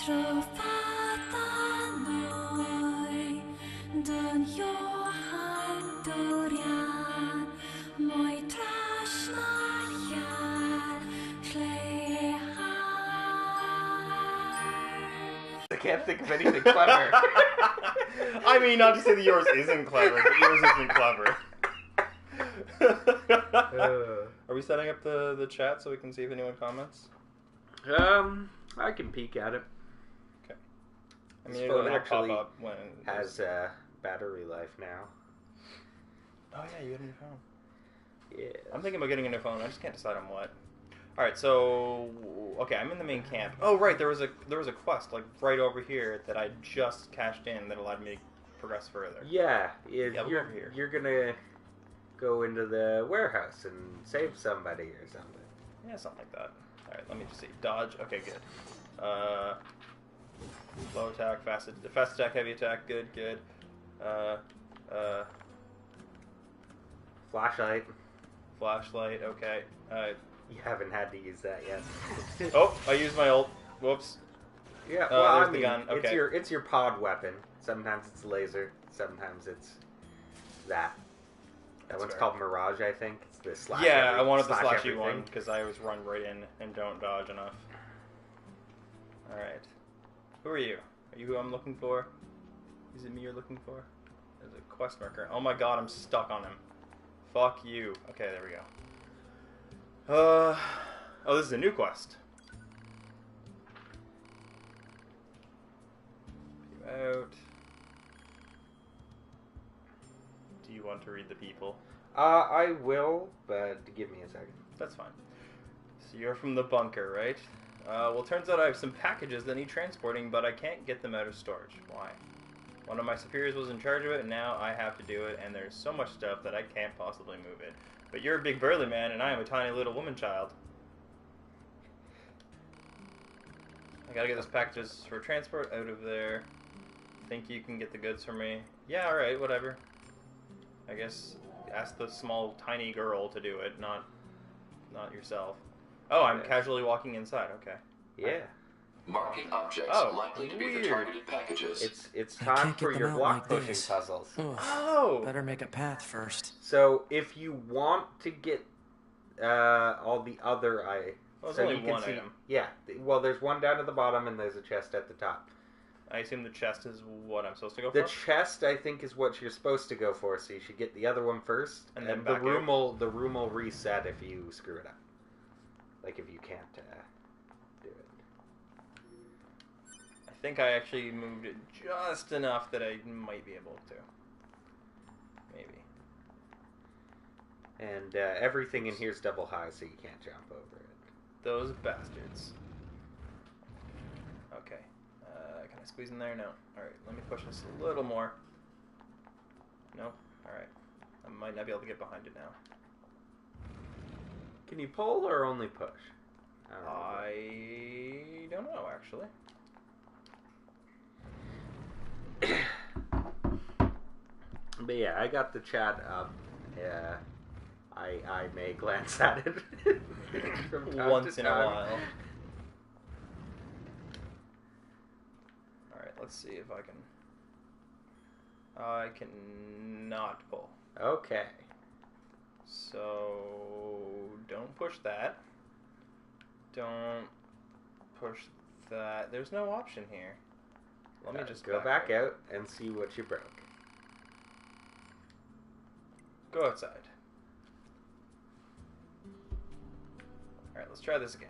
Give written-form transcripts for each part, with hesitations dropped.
I can't think of anything clever. I mean, not to say that yours isn't clever, but yours isn't clever. Are we setting up the chat so we can see if anyone comments? I can peek at it. Okay. I This mean, phone it'll actually pop up when has battery life now. Oh yeah, you got a new phone. Yeah. I'm thinking about getting a new phone. I just can't decide on what. All right, so okay, I'm in the main camp. Oh right, there was a quest like right over here that I just cashed in that allowed me to progress further. Yeah, we'll go over here. You're gonna go into the warehouse and save somebody or something. Yeah, something like that. All right, let me just see. Dodge. Okay, good. Low attack, fast attack, heavy attack. Good. Flashlight. Okay. You haven't had to use that yet. Oh, I used my ult. Whoops. Yeah, well, there's I mean, the gun. Okay. it's your pod weapon. Sometimes it's laser. Sometimes it's that. That one's called Mirage, I think. It's the slash. Yeah, I wanted the slashy everything one because I always run right in and don't dodge enough. All right. Who are you? Are you who I'm looking for? Is it me you're looking for? There's a quest marker. Oh my god, I'm stuck on him. Fuck you. Okay, there we go. Oh, this is a new quest. Out. Do you want to read the people? I will, but give me a second. That's fine. So you're from the bunker, right? Well, turns out I have some packages that need transporting, but I can't get them out of storage. Why? One of my superiors was in charge of it, and now I have to do it, and there's so much stuff that I can't possibly move it. But you're a big burly man, and I am a tiny little woman child. I gotta get those packages for transport out of there. Think you can get the goods for me? Yeah, alright, whatever. I guess ask the small, tiny girl to do it, not yourself. Oh, I'm casually walking inside, okay. Yeah. Marking objects likely to be the targeted packages. It's time for your block pushing puzzles. Oh! Better make a path first. So if you want to get all the other well, so only you can one see, item. Yeah, well, there's one down at the bottom and there's a chest at the top. I assume the chest is what I'm supposed to go The for? chest, I think, is what you're supposed to go for, so you should get the other one first, And then the back room will reset if you screw it up. Like if you can't do it. I think I actually moved it just enough that I might be able to. Maybe. And everything in here is double high, so you can't jump over it. Those bastards. Okay. Can I squeeze in there? No. Alright, let me push this a little more. Nope. Alright. I might not be able to get behind it now. Can you pull or only push? I don't know, actually. But yeah, I got the chat up. Yeah, I may glance at it from time Once to in a time. while. Alright, let's see if I can... I cannot pull. Okay. So, don't push that. Don't push that. There's no option here. Let me just go back out and see what you broke. Go outside. Alright, let's try this again.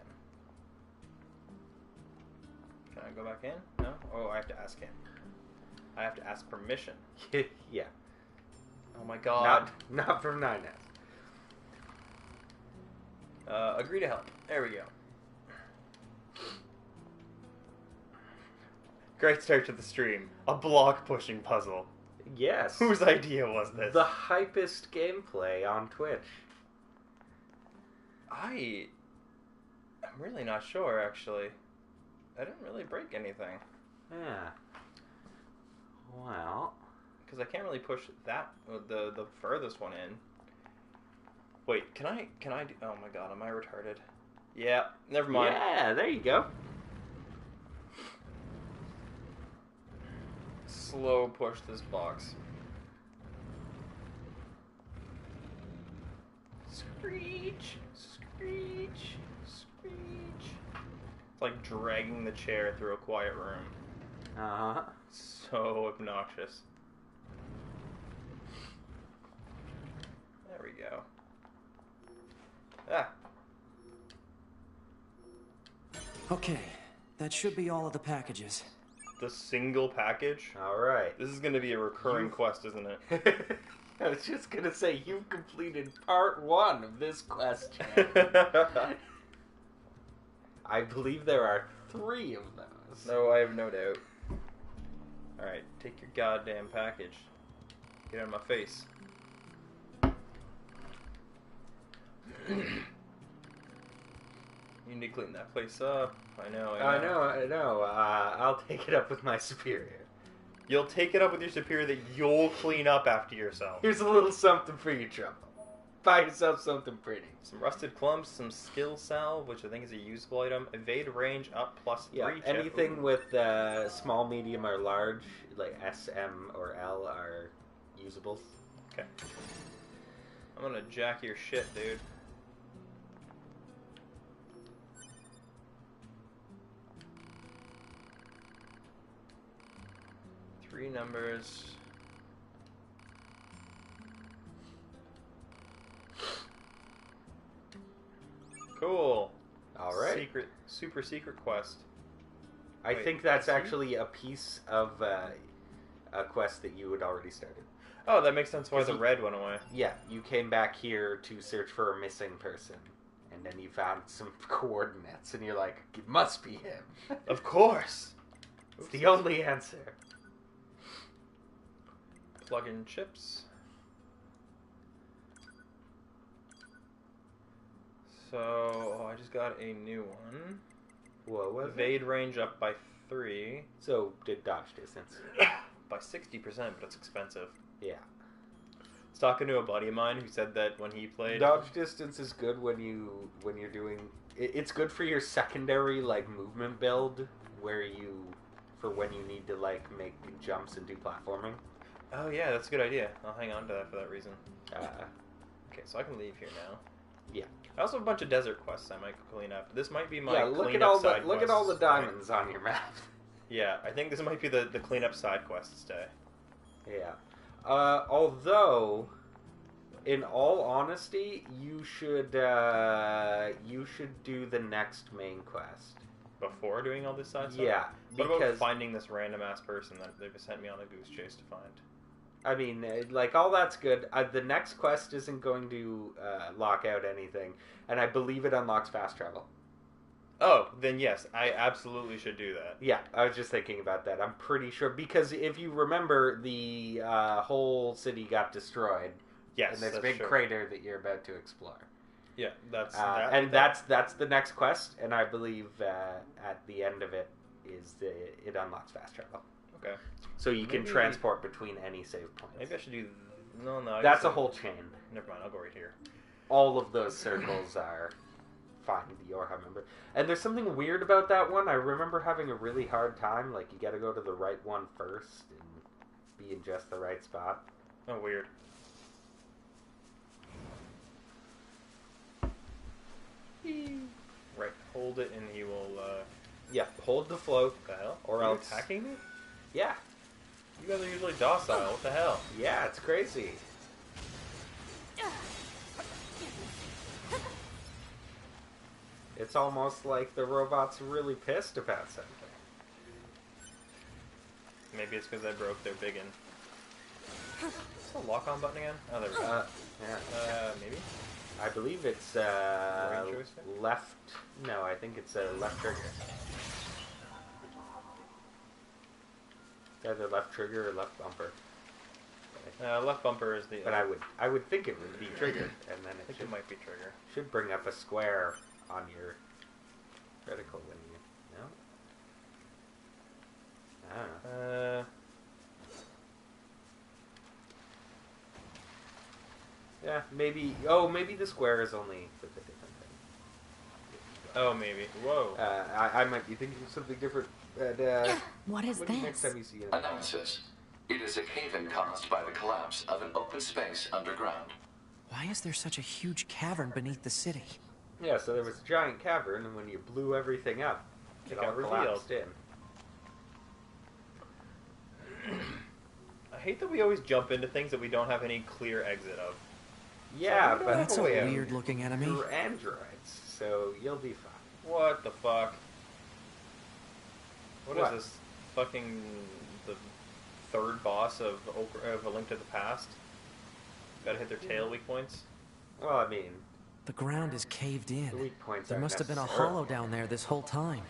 Can I go back in? No? Oh, I have to ask him. I have to ask permission. Yeah. Oh my god. Not from 9S. Agree to help. There we go. Great start to the stream. A block pushing puzzle. Yes. Whose idea was this? The hypest gameplay on Twitch. I'm really not sure, actually. I didn't really break anything. Yeah. Well. Because I can't really push that, the furthest one in. Wait, can I do... Oh my god, am I retarded? Yeah, never mind. Yeah, there you go. slow push this box. Screech! Screech! Screech! It's like dragging the chair through a quiet room. Uh-huh. So obnoxious. There we go. Ah. Okay, that should be all of the packages. The single package? Alright. This is going to be a recurring quest, isn't it? I was just gonna say, you've completed part 1 of this quest, Chad. I believe there are 3 of those. No, I have no doubt. Alright, take your goddamn package. Get out of my face. You need to clean that place up. I know. I know. I'll take it up with my superior. You'll take it up with your superior that you'll clean up after yourself. Here's a little something for your trouble. Buy yourself something pretty. Some rusted clumps, some skill salve, which I think is a usable item. Evade range up +3. Yeah, chip. anything with small, medium, or large, like S, M, or L, are usables. Okay. I'm gonna jack your shit, dude. Three numbers. Cool. All right. Super secret quest. I Wait, think that's see? actually a piece of a quest that you had already started. Oh, that makes sense why the you- red went away. Yeah, you came back here to search for a missing person, and then you found some coordinates, and you're like, it must be him. Of course. It's the only answer. Plug in chips. So, I just got a new one. What was Evade range up by 3. So, did dodge distance. By 60%, but it's expensive. Yeah. I was talking to a buddy of mine who said that when he played... Dodge distance is good when you're doing... It's good for your secondary, like, movement build, where you... For when you need to, like, make jumps and do platforming. Oh yeah, that's a good idea. I'll hang on to that for that reason. Uh, Okay, so I can leave here now. Yeah. I also have a bunch of desert quests I might clean up. This might be my yeah, look at cleanup all the side look at all the quests. diamonds on your map. Yeah, I think this might be the cleanup side quests day. Yeah. Although, in all honesty, you should do the next main quest. Before doing all this side stuff? Yeah, What about because finding this random ass person that they've sent me on a goose chase to find? I mean, like, all that's good. The next quest isn't going to lock out anything, and I believe it unlocks fast travel. Oh, then yes, I absolutely should do that. Yeah, I was just thinking about that. I'm pretty sure, because if you remember, the whole city got destroyed. Yes, And there's a that's big true. crater that you're about to explore. Yeah, that's That's the next quest, and I believe at the end of it it unlocks fast travel. Okay. So you can Maybe- transport between any save points. Maybe I should do. No. I That's guess a whole chain. Never mind. I'll go right here. All of those circles are find the Orha member. And there's something weird about that one. I remember having a really hard time. Like, you got to go to the right one first and be in just the right spot. Oh, weird. Right. Hold it, and he will. Yeah, hold the float. What the hell? Or Are you else- attacking me? Yeah, You guys are usually docile. What the hell? yeah, it's crazy. It's almost like the robot's really pissed about something. Maybe it's because I broke their big one. Is the lock-on button again? Oh, there we go. Yeah. Maybe. I believe it's Right joystick? left. No, I think it's left trigger. It's either left trigger or left bumper. Left bumper is the. But I would think it would be triggered, and then I it think should, it might be trigger. should bring up a square on your critical when you. No. I don't know. Yeah, maybe. Oh, maybe the square is only with a different thing. Oh, maybe. Whoa. I might be thinking of something different. But, What is next this? time you see it. Analysis. It is a cave-in caused by the collapse of an open space underground. Why is there such a huge cavern beneath the city? Yeah, so there was a giant cavern, and when you blew everything up, it all got collapsed in. I hate that we always jump into things that we don't have any clear exit of. Yeah, So but That's a way out. weird looking enemy. you're androids, so you'll be fine. What the fuck? What What? is this? Fucking the third boss of A Link to the Past? Gotta hit their tail weak points. Well, I mean, The ground is caved the in. weak points There aren't must have been a necessarily- hollow down there this whole time.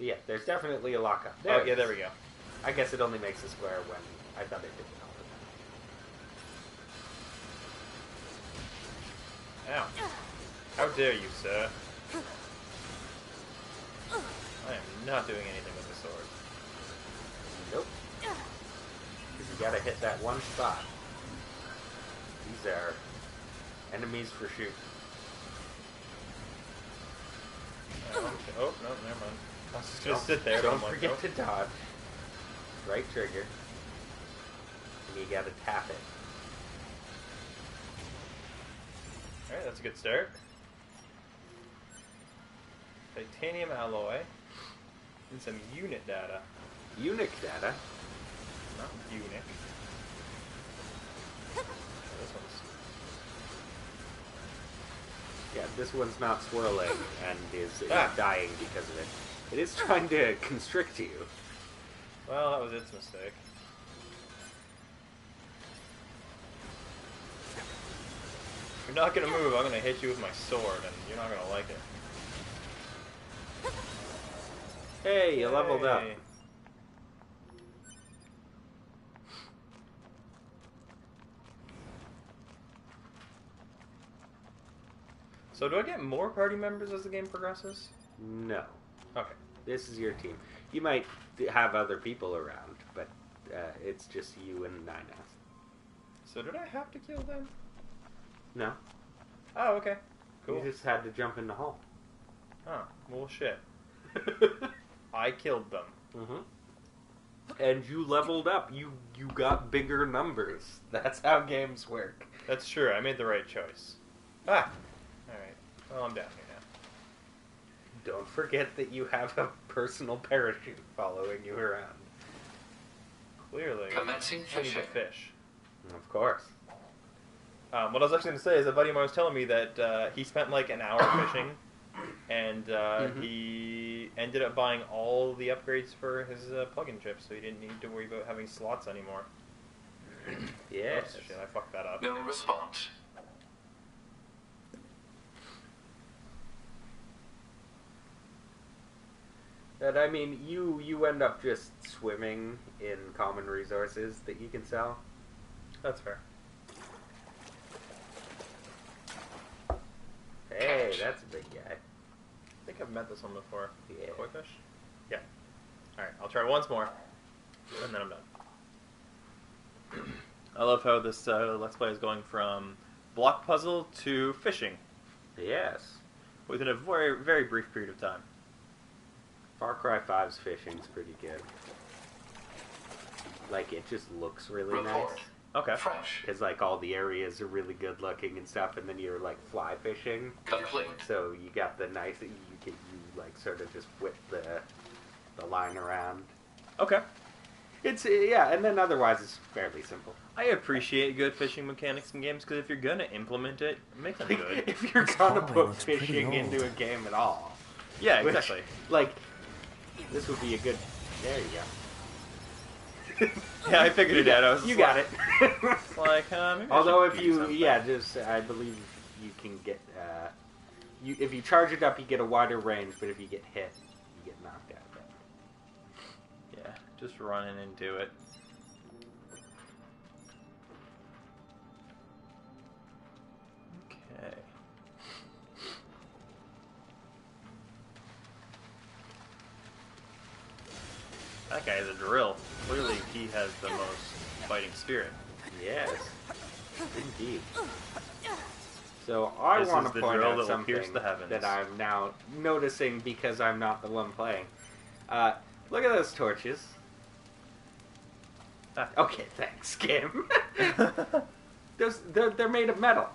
Yeah, there's definitely a lockup. Oh, yeah, there we go. I guess it only makes a square when I thought it did it all Ow. How dare you, sir? I am not doing anything with the sword. the time. Nope. 'Cause you gotta hit that one spot. These are enemies for shoot. Oh, no, never mind. I was just gonna sit there. Don't I'm like, forget nope. to dodge. Right trigger. And you gotta tap it. Alright, that's a good start. Titanium alloy. And some unit data. Unique data. Not unique. This one's... Yeah, this one's not swirling and is Ah. dying because of it. It is trying to constrict you. Well, that was its mistake. If you're not gonna move, I'm gonna hit you with my sword, and you're not gonna like it. Hey, you leveled up. Yay. So do I get more party members as the game progresses? No. Okay. This is your team. You might have other people around, but it's just you and Nine S. So did I have to kill them? No. Oh, okay. Cool. You just had to jump in the hole. Oh, well, shit. I killed them. Mm-hmm. And you leveled up. You got bigger numbers. That's how games work. That's true. I made the right choice. Ah! Alright. Well, I'm down here now. Don't forget that you have a personal parachute following you around. Clearly. Commencing I need to fishing. fish. Of course. What I was actually going to say is a buddy of mine was telling me that he spent like an hour fishing, and he ended up buying all the upgrades for his plug-in chip, so he didn't need to worry about having slots anymore. Yes. Oops, shit, I fucked that up. No response. But I mean, you end up just swimming in common resources that you can sell. That's fair. Hey, that's a big guy. I think I've met this one before. Yeah. Koi fish? Yeah. Alright, I'll try once more, and then I'm done. I love how this Let's Play is going from block puzzle to fishing Yes. within a very, very brief period of time. Far Cry 5's fishing's pretty good. Like, it just looks really nice. Report. Okay. Fresh. Because, like, all the areas are really good looking and stuff, and then you're, like, fly fishing. Complete. So you got the nice, you like, sort of just whip the line around. Okay. It's, yeah, and then otherwise it's fairly simple. I appreciate good fishing mechanics in games because if you're gonna implement it, make them Like, good. if you're This gonna hallway put looks pretty fishing old. into a game at all. Yeah, which, exactly. like, this would be a good, there you go. Yeah, I figured it out. I was You just got like- it. Like, maybe I Although should if do you, something. yeah, just I believe you can get, if you charge it up, you get a wider range. But if you get hit, you get knocked out of it. Yeah, just running into it. Okay. That guy is a drill. Clearly, he has the most fighting spirit. Yes, indeed. So I This want is to the point drill out that will pierce something the heavens. that I'm now noticing because I'm not the one playing. Look at those torches. Ah. Okay, thanks, Kim. They're made of metal.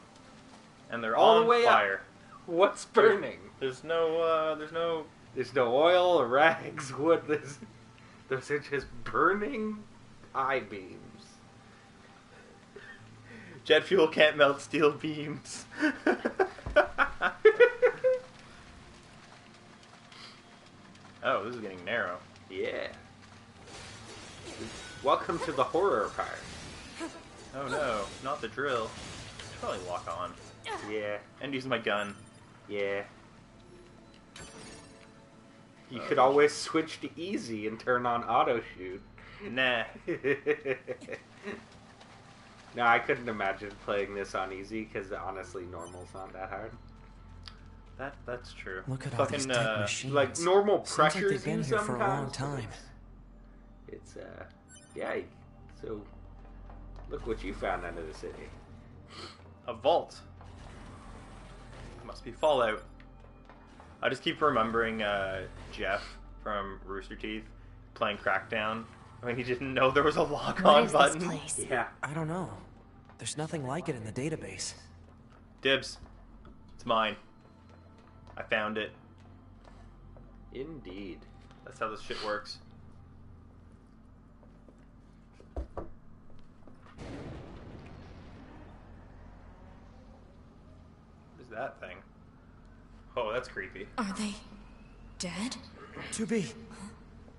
And they're All on the way fire. up. What's burning? There's no There's no oil or rags. Wood. Those are just burning I-beams. jet fuel can't melt steel beams. Oh, this is getting narrow. Yeah. Welcome to the horror part. Oh no, not the drill. Should probably lock on. Yeah, And use my gun. yeah. You could always switch to easy and turn on auto shoot. Nah. No, I couldn't imagine playing this on easy because honestly, normal's not that hard. That's true. Look at all these dead machines. Like normal Seems like pressures they've been you here for a long sometimes. time. It's yeah. So look what you found under the city. A vault. Must be Fallout. I just keep remembering Jeff from Rooster Teeth playing Crackdown when he didn't know there was a lock What on is button. this place? Yeah. I don't know. There's nothing like it in the database. Dibs. It's mine. I found it. Indeed. That's how this shit works. What is that thing? Oh, that's creepy. Are they dead? 2B,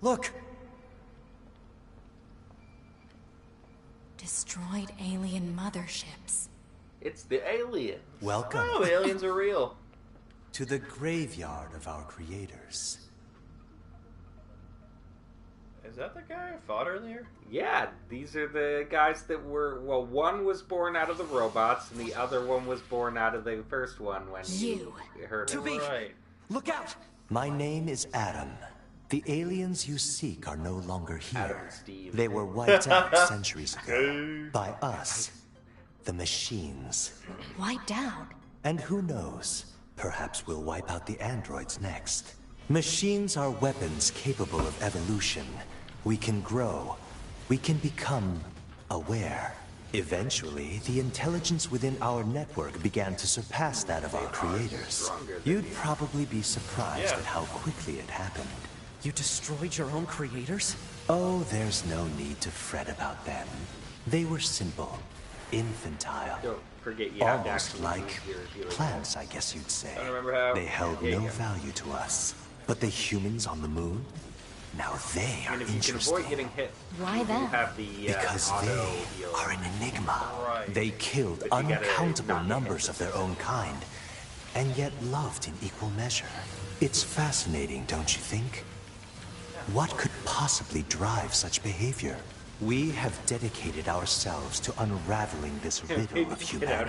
look! Destroyed alien motherships. It's the aliens. Welcome Oh, aliens are real. to the graveyard of our creators. Is that the guy I fought earlier? Yeah, these are the guys that were. Well, one was born out of the robots, and the other one was born out of the first one when You. heard it. 2B, Right. look out! My name is Adam. The aliens you seek are no longer Adam here. and Steve. They were wiped out centuries ago by us, the machines. Wiped out. And who knows, perhaps we'll wipe out the androids next. Machines are weapons capable of evolution. We can grow. We can become aware. Eventually, the intelligence within our network began to surpass that of our creators. You'd probably be surprised Yeah. at how quickly it happened. You destroyed your own creators? Oh, there's no need to fret about them. They were simple, infantile, Don't forget you have to almost actually like use your healing plants, I guess you'd say. I don't remember how. They held Yeah, no yeah. value to us. But the humans on the moon? Now they are And if you can interesting. avoid getting hit, Why you that? have the Because auto they heal. are an enigma. Right. They killed But you gotta uncountable not get numbers hit. of their own kind, and yet loved in equal measure. It's fascinating, don't you think? What could possibly drive such behavior? We have dedicated ourselves to unraveling this riddle of Get out of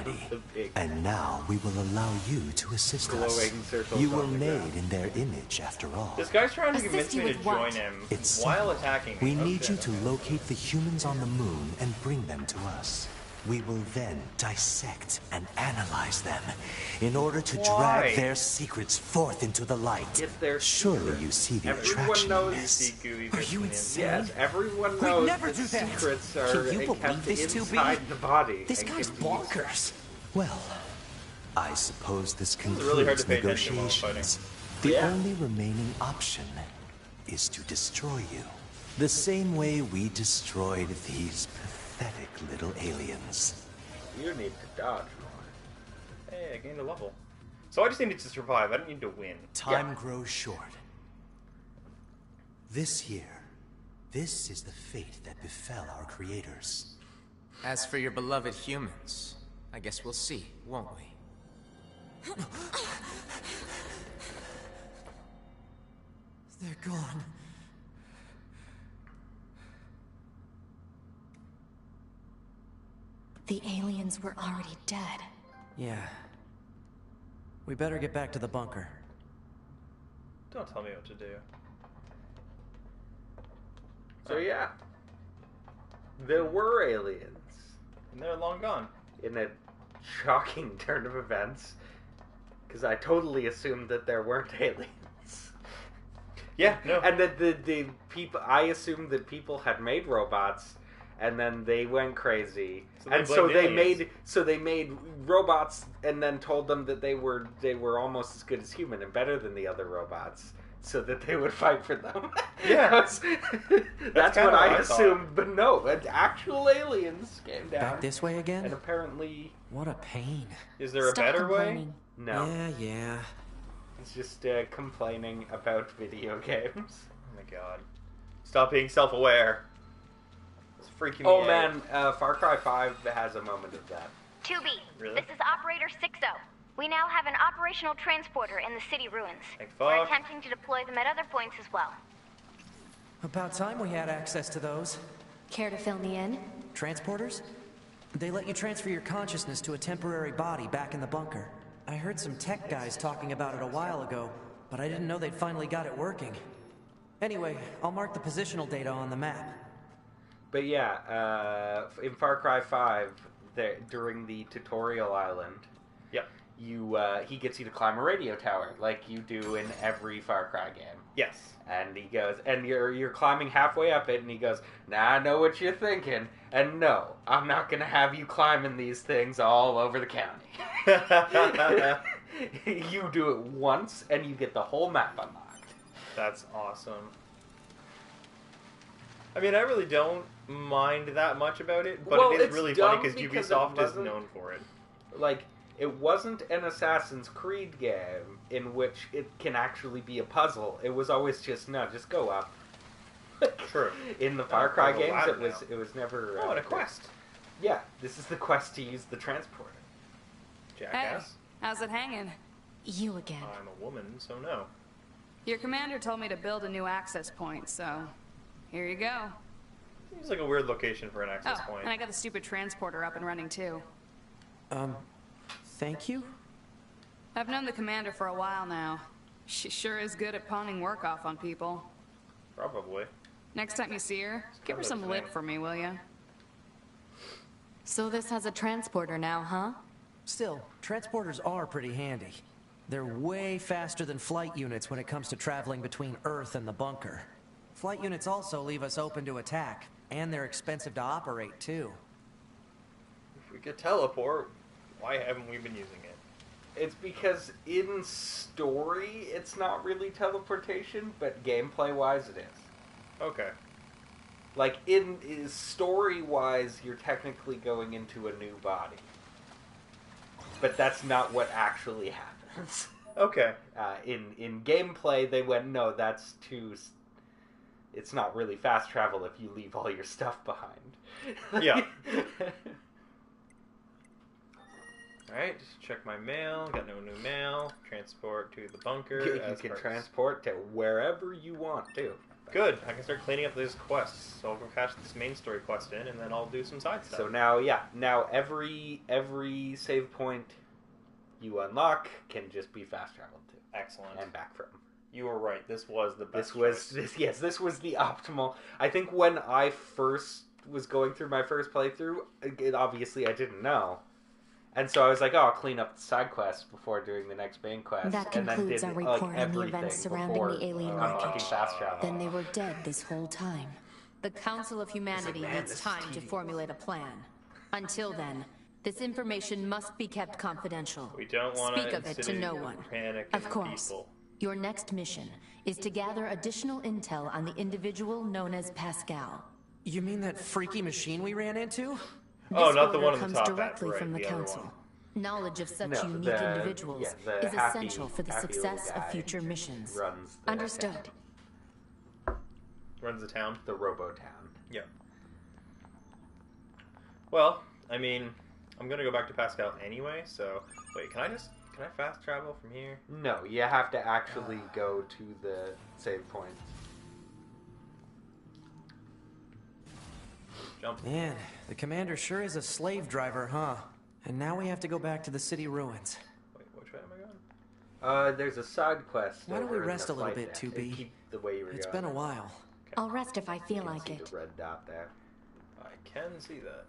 humanity. the big And now we will allow you to assist us. glowing circles You were on the made ground. in their image, after all. This guy's trying to Assist convince you me to with join what? him It's while simple. attacking me. We Oh, need shit, you to okay. locate the humans on the moon and bring them to us. We will then dissect and analyze them in order to Why? drag their secrets forth into the light. Get their Surely secrets. you see the Everyone attraction in knows this. See gooey Are bits you in the insane? Yes, everyone We'd knows never that do that. secrets are Can you kept believe this, 2B? inside the body. This and guy's can be used. bonkers. Well, I suppose this is really hard concludes to pay attention while negotiations. fighting. The Yeah. only remaining option is to destroy you. The same way we destroyed these pathetic little aliens. You need to dodge more. Hey, I gained a level. So I just needed to survive. I didn't need to win. Time grows short. This year, this is the fate that befell our creators. As for your beloved humans, I guess we'll see, won't we? They're gone. The aliens were already dead. Yeah. We better get back to the bunker. Don't tell me what to do. So yeah, there were aliens And they're long gone. in a shocking turn of events. Because I totally assumed that there weren't aliens. Yeah, no. And that the people, I assumed that people had made robots, and then they went crazy, So they and blamed they made robots, and then told them that they were almost as good as human and better than the other robots, so that they would fight for them. Yeah. that's kinda what I thought. assumed, but no, actual aliens came down. Back this way again? And apparently, What a pain. Is there a Stop better way? complaining. no. Yeah. It's just complaining about video games. Oh my god. Stop being self-aware. It's freaking me Oh out. man, Far Cry 5 has a moment of that. 2B, Really? this is Operator 60. We now have an operational transporter in the city ruins. Thank We're fuck. attempting to deploy them at other points as well. About time we had access to those. Care to fill me in? Transporters? They let you transfer your consciousness to a temporary body back in the bunker. I heard some tech guys talking about it a while ago, but I didn't know they'd finally got it working. Anyway, I'll mark the positional data on the map. But yeah, in Far Cry 5, during the tutorial island, Yep. he gets you to climb a radio tower, like you do in every Far Cry game. Yes. And he goes, and you're climbing halfway up it, and he goes, "Now I know what you're thinking, and no, I'm not gonna have you climbing these things all over the county." You do it once, and you get the whole map unlocked. That's awesome. I mean, I really don't mind that much about it, but Well, it is it's really funny dumb because because it Ubisoft is wasn't- known for it. Like, it wasn't an Assassin's Creed game in which it can actually be a puzzle. It was always just, no, just go up. True. In the Far Cry Oh, games, ladder it was never... Oh, and a quest. Yeah, this is the quest to use the transporter. Jackass. How's it hanging? You again. I'm a woman, so no. Your commander told me to build a new access point, so here you go. Seems like a weird location for an access Oh, point. and I got the stupid transporter up and running too. Thank you? I've known the commander for a while now. She sure is good at pawning work off on people. Probably. Next time you see her, give her kinda some the lip thing. for me, will ya? So this has a transporter now, huh? Still, transporters are pretty handy. They're way faster than flight units when it comes to traveling between Earth and the bunker. Flight units also leave us open to attack, and they're expensive to operate too. If we could teleport, why haven't we been using it? It's because in story, it's not really teleportation, but gameplay-wise, it is. Okay. Like, in story-wise, you're technically going into a new body. But that's not what actually happens. Okay. In gameplay, they went, no, that's too... It's not really fast travel if you leave all your stuff behind. Yeah. Alright, just check my mail. Got no new mail. Transport to the bunker. You as can parts. transport to wherever you want, too. Good. I can start cleaning up these quests. So I'll go cash this main story quest in, and then I'll do some side stuff. So now, every save point you unlock can just be fast traveled to Excellent. and back from. You were right. This was the best This was the optimal. I think when I first was going through my first playthrough, obviously I didn't know, and so I was like, "Oh, I'll clean up the side quest before doing the next main quest." That and then concludes did, our report on the everything events surrounding before the alien unlocking wreckage. fast travel. Then they were dead this whole time. The Council of Humanity man, needs this is time to TV. formulate a plan. Until then, this information must be kept confidential. We don't want Speak of it to no one. Panic Of course. people. Your next mission is to gather additional intel on the individual known as Pascal. You mean that freaky machine we ran into? Oh, This not the order one on the comes top half, directly right, from the the other Council. one. Knowledge of such No, unique the- individuals yeah, the is happy- essential for the happy little success of guy future missions. runs the Understood. Runs the town. The Robotown. Yeah. Well, I mean, I'm gonna go back to Pascal anyway. So wait, can I fast travel from here? No, you have to actually go to the save point. Jump. Man, the commander sure is a slave driver, huh? And now we have to go back to the city ruins. Wait, which way am I going? There's a side quest. Why don't we over in rest the a little flight bit, deck. 2B? Keep the way you were It's going. been a while. I'll rest if I feel You can like see it. the red dot there. I can see that.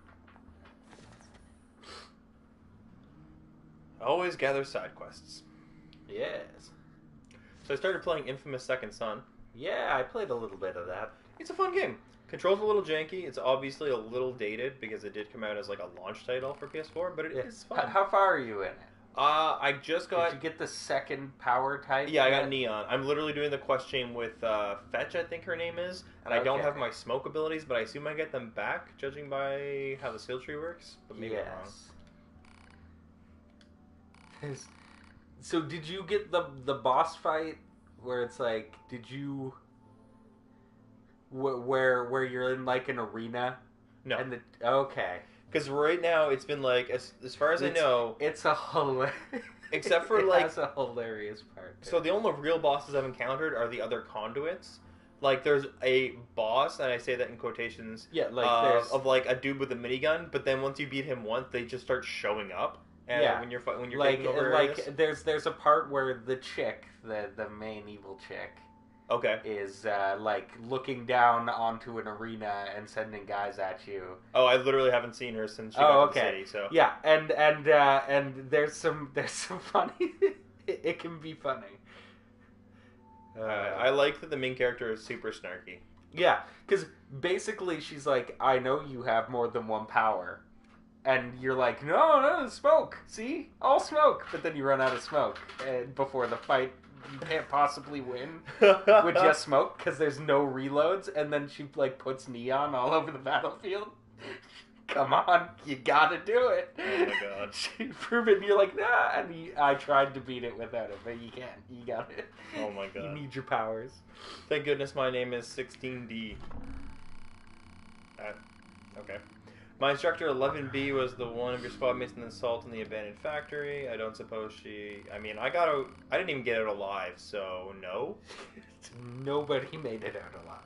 Always gather side quests. Yes. So I started playing Infamous Second Son. Yeah, I played a little bit of that. It's a fun game. Controls a little janky. It's obviously a little dated because it did come out as like a launch title for PS4, but it is fun. How far are you in it? I just got... Did you get the second power type? Yeah, I got Neon. I'm literally doing the quest chain with Fetch, I think her name is, and I don't have my smoke abilities, but I assume I get them back, judging by how the skill tree works. But maybe I'm wrong. So did you get the boss fight where it's like, did you... Where you're in like an arena? No. And okay. Because right now it's been like, as far as I know... It's a hilarious... Except for like... That's a hilarious part. So the only real bosses I've encountered are the other conduits. Like there's a boss, and I say that in quotations, there's... of like a dude with a minigun, but then once you beat him once, they just start showing up. And when you're like, taking over like areas. there's a part where the chick, the main evil chick, is like looking down onto an arena and sending guys at you. Oh, I literally haven't seen her since she got to the city. So yeah, and there's some funny. It can be funny. I like that the main character is super snarky. Yeah, because basically she's like, I know you have more than one power. And you're like, no, smoke. See? All smoke. But then you run out of smoke before the fight. You can't possibly win with just smoke because there's no reloads. And then she like puts neon all over the battlefield. Come on, you gotta do it. Oh my god. She proved it, and you're like, nah. And I tried to beat it without it, but you can't. You got it. Oh my god. You need your powers. Thank goodness my name is 16D. Okay. My instructor 11B was the one of your squad mates in the assault in the abandoned factory. I don't suppose she... I mean, I didn't even get out alive, so no. Nobody made it out alive.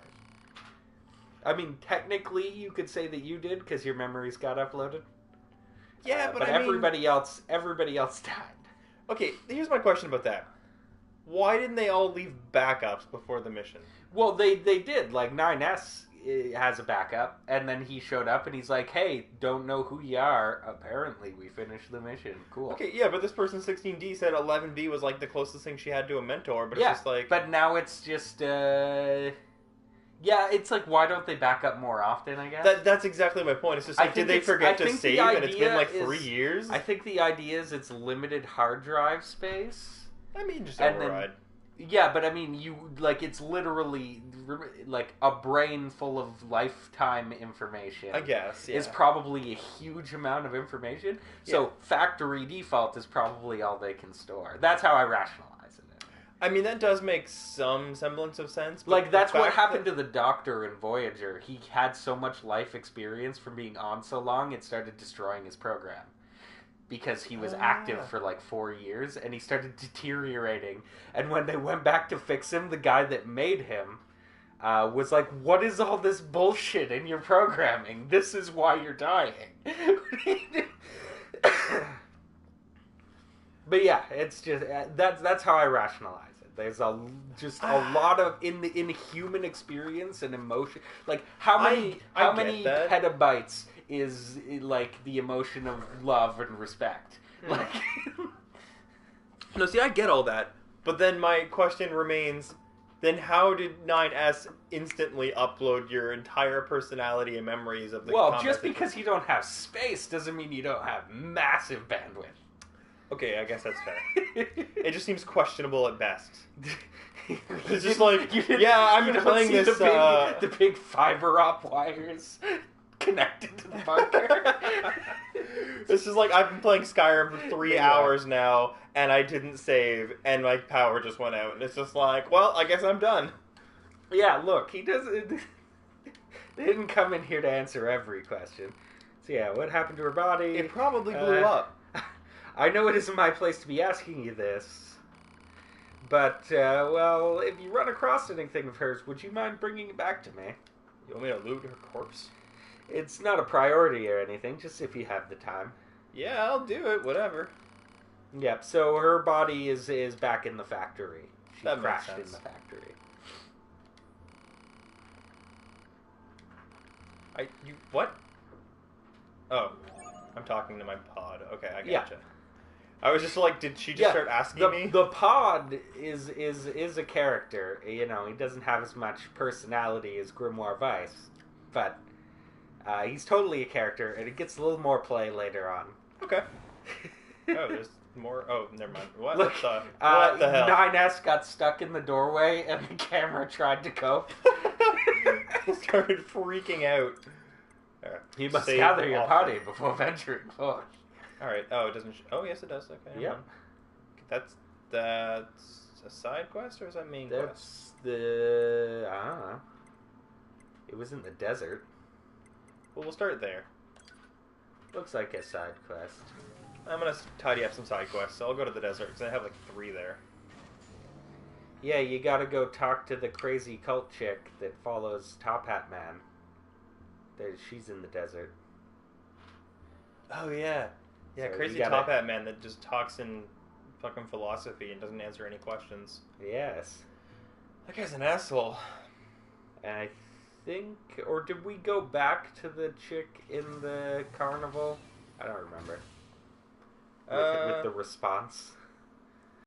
I mean, technically, you could say that you did because your memories got uploaded. Yeah, but everybody else died. Okay, here's my question about that. Why didn't they all leave backups before the mission? Well, they did. Like 9S has a backup, and then he showed up and he's like, "Hey, don't know who you are. Apparently, we finished the mission. Cool." Okay, yeah, but this person 16D said 11B was like the closest thing she had to a mentor, but it's just like... But now it's just yeah, it's like, why don't they back up more often, I guess? That's exactly my point. It's just like, did they forget to save, and it's been like 3 years? I think the idea is it's limited hard drive space. I mean, just override. Yeah, but I mean, it's literally, like, a brain full of lifetime information. I guess, yeah. Is probably a huge amount of information. So, factory default is probably all they can store. That's how I rationalize it. I mean, that does make some semblance of sense. But like, that's what happened to the Doctor in Voyager. He had so much life experience from being on so long, it started destroying his program. Because he was active for like 4 years, and he started deteriorating. And when they went back to fix him, the guy that made him was like, "What is all this bullshit in your programming? This is why you're dying." But yeah, it's just that's how I rationalize it. There's a lot of in human experience and emotion. Like how many petabytes is like the emotion of love and respect. Like, no, see, I get all that, but then my question remains: then how did 9S instantly upload your entire personality and memories of the? Well, just because you don't have space doesn't mean you don't have massive bandwidth. Okay, I guess that's fair. It just seems questionable at best. It's just like, I'm playing this... The big fiber op wires connected to the bunker. This is like, I've been playing Skyrim for 3 hours now, and I didn't save, and my power just went out. And it's just like, well, I guess I'm done. Yeah, look, he doesn't... They didn't come in here to answer every question. So yeah, what happened to her body? It probably blew up. I know it isn't my place to be asking you this, but, well, if you run across anything of hers, would you mind bringing it back to me? You want me to loot her corpse? It's not a priority or anything, just if you have the time. Yeah, I'll do it, whatever. Yep, so her body is back in the factory. She that crashed makes sense. In the factory. What? Oh, I'm talking to my pod. Okay, I gotcha. Yeah. I was just like, did she just start asking me? The pod is a character. You know, he doesn't have as much personality as Grimoire Vice, but he's totally a character, and it gets a little more play later on. Okay. Oh, there's more. Oh, never mind. What, Look, what the hell? 9S got stuck in the doorway, and the camera tried to cope. Started freaking out. You must gather your party before venturing forth. Alright. Oh, it doesn't... oh, yes, it does. Okay. Yep. That's a side quest, or is that main quest? That's the... I don't know. It was in the desert. Well, we'll start there. Looks like a side quest. I'm gonna tidy up some side quests, so I'll go to the desert, because I have like 3 there. Yeah, you gotta go talk to the crazy cult chick that follows Top Hat Man. She's in the desert. Oh, yeah. Yeah, so crazy Top Hat Man that just talks in fucking philosophy and doesn't answer any questions. Yes. That guy's an asshole. And I think... or did we go back to the chick in the carnival? I don't remember. With the response.